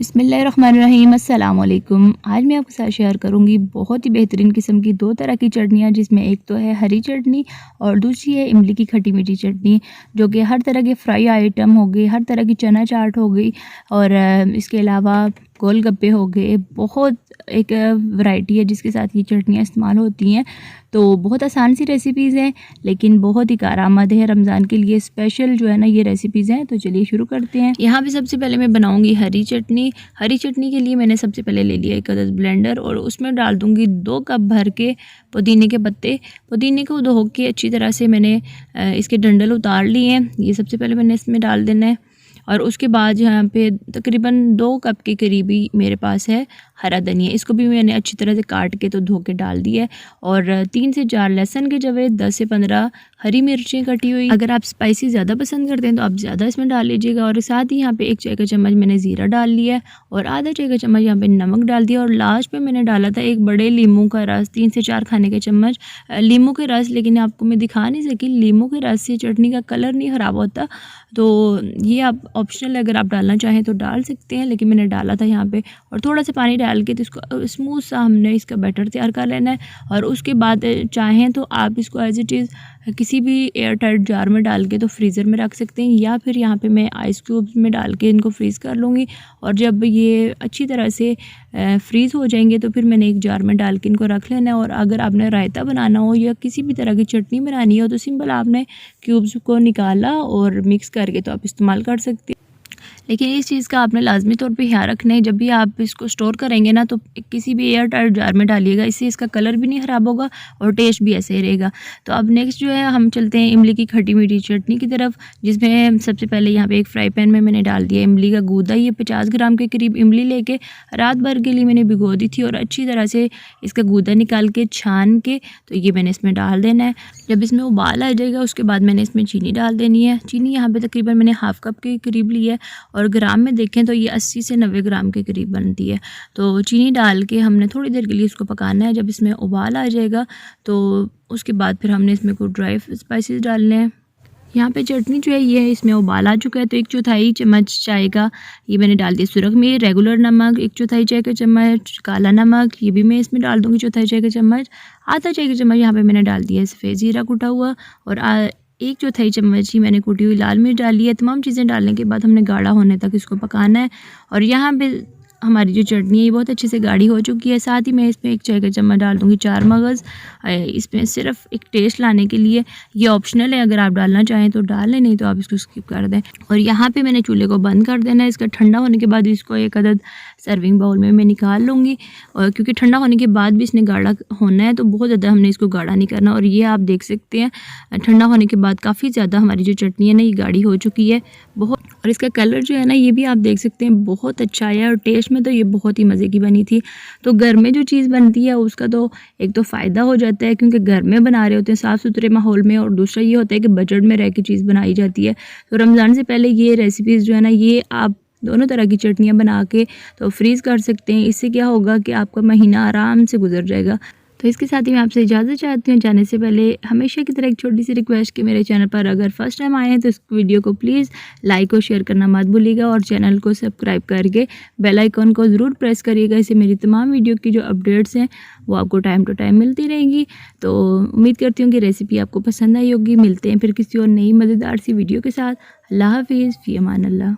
बिस्मिल्लाहिर्रहमानिर्रहीम। अस्सलाम वालेकुम। आज मैं आपके साथ शेयर करूंगी बहुत ही बेहतरीन किस्म की दो तरह की चटनियाँ, जिसमें एक तो है हरी चटनी और दूसरी है इमली की खट्टी मीठी चटनी, जो कि हर तरह के फ्राई आइटम हो गए, हर तरह की चना चाट हो गई और इसके अलावा गोलगप्पे हो गए। बहुत एक वैरायटी है जिसके साथ ये चटनियाँ इस्तेमाल होती हैं। तो बहुत आसान सी रेसिपीज़ हैं लेकिन बहुत ही कारआमद है। रमज़ान के लिए स्पेशल जो है ना ये रेसिपीज़ हैं। तो चलिए शुरू करते हैं। यहाँ पे सबसे पहले मैं बनाऊंगी हरी चटनी। हरी चटनी के लिए मैंने सबसे पहले ले लिया एक अदद ब्लेंडर और उसमें डाल दूंगी 2 कप भर के पुदीने के पत्ते। पुदीने को धो के अच्छी तरह से मैंने इसके डंडल उतार लिए हैं। ये सबसे पहले मैंने इसमें डाल देना है और उसके बाद यहाँ पे तकरीबन 2 कप के करीबी मेरे पास है हरा धनिया। इसको भी मैंने अच्छी तरह से काट के तो धो के डाल दिया है और 3 से 4 लहसुन के जवे, 10 से 15 हरी मिर्चें कटी हुई। अगर आप स्पाइसी ज़्यादा पसंद करते हैं तो आप ज़्यादा इसमें डाल लीजिएगा। और साथ ही यहाँ पे 1 चाय का चम्मच मैंने ज़ीरा डाल लिया है और आधा चाय का चम्मच यहाँ पे नमक डाल दिया। और लास्ट में मैंने डाला था एक बड़े लीमू का रस, 3 से 4 खाने के चम्मच लीमू के रस। लेकिन आपको मैं दिखा नहीं सकी, लीमू के रस से चटनी का कलर नहीं ख़राब होता, तो ये आप ऑप्शनल अगर आप डालना चाहें तो डाल सकते हैं, लेकिन मैंने डाला था यहाँ पे। और थोड़ा सा पानी डाल के तो इसको स्मूथ सा हमने इसका बैटर तैयार कर लेना है। और उसके बाद चाहें तो आप इसको एज इट इज़ किसी भी एयर टाइट जार में डाल के तो फ्रीज़र में रख सकते हैं, या फिर यहाँ पे मैं आइस क्यूब्स में डाल के इनको फ्रीज़ कर लूँगी। और जब ये अच्छी तरह से फ्रीज़ हो जाएंगे तो फिर मैंने एक जार में डाल के इनको रख लेना है। और अगर आपने रायता बनाना हो या किसी भी तरह की चटनी बनानी हो तो सिंपल आपने क्यूब्स को निकाला और मिक्स करके तो आप इस्तेमाल कर सकते हैं। लेकिन इस चीज़ का आपने लाजमी तौर पे ख्याल रखना है, जब भी आप इसको स्टोर करेंगे ना तो किसी भी एयर टाइट जार में डालिएगा, इससे इसका कलर भी नहीं ख़राब होगा और टेस्ट भी ऐसे ही रहेगा। तो अब नेक्स्ट जो है हम चलते हैं इमली की खट्टी मीठी चटनी की तरफ, जिसमें सबसे पहले यहाँ पे एक फ्राई पैन में मैंने डाल दिया इमली का गूदा। ये 50 ग्राम के करीब इमली लेके रात भर के लिए मैंने भिगो दी थी और अच्छी तरह से इसका गूदा निकाल के छान के तो ये मैंने इसमें डाल देना है। जब इसमें उबाल आ जाएगा उसके बाद मैंने इसमें चीनी डाल देनी है। चीनी यहाँ पे तकरीबन मैंने हाफ़ कप के करीब ली है और ग्राम में देखें तो ये 80 से 90 ग्राम के करीब बनती है। तो चीनी डाल के हमने थोड़ी देर के लिए इसको पकाना है। जब इसमें उबाल आ जाएगा तो उसके बाद फिर हमने इसमें कुछ ड्राई स्पाइसेस डालने हैं। यहाँ पे चटनी जो है ये इसमें उबाल आ चुका है, तो 1/4 चम्मच चाय का ये मैंने डाल दिया सुरख में रेगुलर नमक, 1/4 चाय का चम्मच काला नमक, ये भी मैं इसमें डाल दूँगी 1/4 चाय का चम्मच। आधा चाय का चम्मच यहाँ पे मैंने डाल दिया सफ़ेद ज़ीरा कुटा हुआ और 1/4 चम्मच ही मैंने कुटी हुई लाल मिर्च डाली है। तमाम चीज़ें डालने के बाद हमने गाढ़ा होने तक इसको पकाना है। और यहाँ पे हमारी जो चटनी है ये बहुत अच्छे से गाढ़ी हो चुकी है। साथ ही मैं इसमें 1 चाय का चम्मच डाल दूँगी चार मगज़, इसमें सिर्फ एक टेस्ट लाने के लिए। ये ऑप्शनल है, अगर आप डालना चाहें तो डाल लें, नहीं तो आप इसको स्किप कर दें। और यहाँ पे मैंने चूल्हे को बंद कर देना है। इसका ठंडा होने के बाद इसको एक अदद सर्विंग बाउल में मैं निकाल लूँगी, और क्योंकि ठंडा होने के बाद भी इसने गाढ़ा होना है तो बहुत ज़्यादा हमने इसको गाढ़ा नहीं करना। और ये आप देख सकते हैं ठंडा होने के बाद काफ़ी ज़्यादा हमारी जो चटनी है ना ये गाढ़ी हो चुकी है बहुत। और इसका कलर जो है ना ये भी आप देख सकते हैं बहुत अच्छा आया और टेस्ट में तो ये बहुत ही मज़े की बनी थी। तो घर में जो चीज़ बनती है उसका तो एक तो फ़ायदा हो जाता है क्योंकि घर में बना रहे होते हैं साफ़ सुथरे माहौल में, और दूसरा ये होता है कि बजट में रह के चीज़ बनाई जाती है। तो रमज़ान से पहले ये रेसिपीज़ जो है ना ये आप दोनों तरह की चटनियाँ बना के तो फ्रीज़ कर सकते हैं। इससे क्या होगा कि आपका महीना आराम से गुजर जाएगा। तो इसके साथ ही मैं आपसे इजाज़त चाहती हूँ। जाने से पहले हमेशा की तरह एक छोटी सी रिक्वेस्ट कि मेरे चैनल पर अगर फर्स्ट टाइम आए हैं तो इस वीडियो को प्लीज़ लाइक और शेयर करना मत भूलिएगा, और चैनल को सब्सक्राइब करके बेल आइकन को ज़रूर प्रेस करिएगा। इससे मेरी तमाम वीडियो की जो अपडेट्स हैं वो आपको टाइम टू टाइम मिलती रहेंगी। तो उम्मीद करती हूँ कि रेसिपी आपको पसंद आई होगी। मिलते हैं फिर किसी और नई मज़ेदार सी वीडियो के साथ। अल्लाह हाफिज़, फ़ी अमान अल्लाह।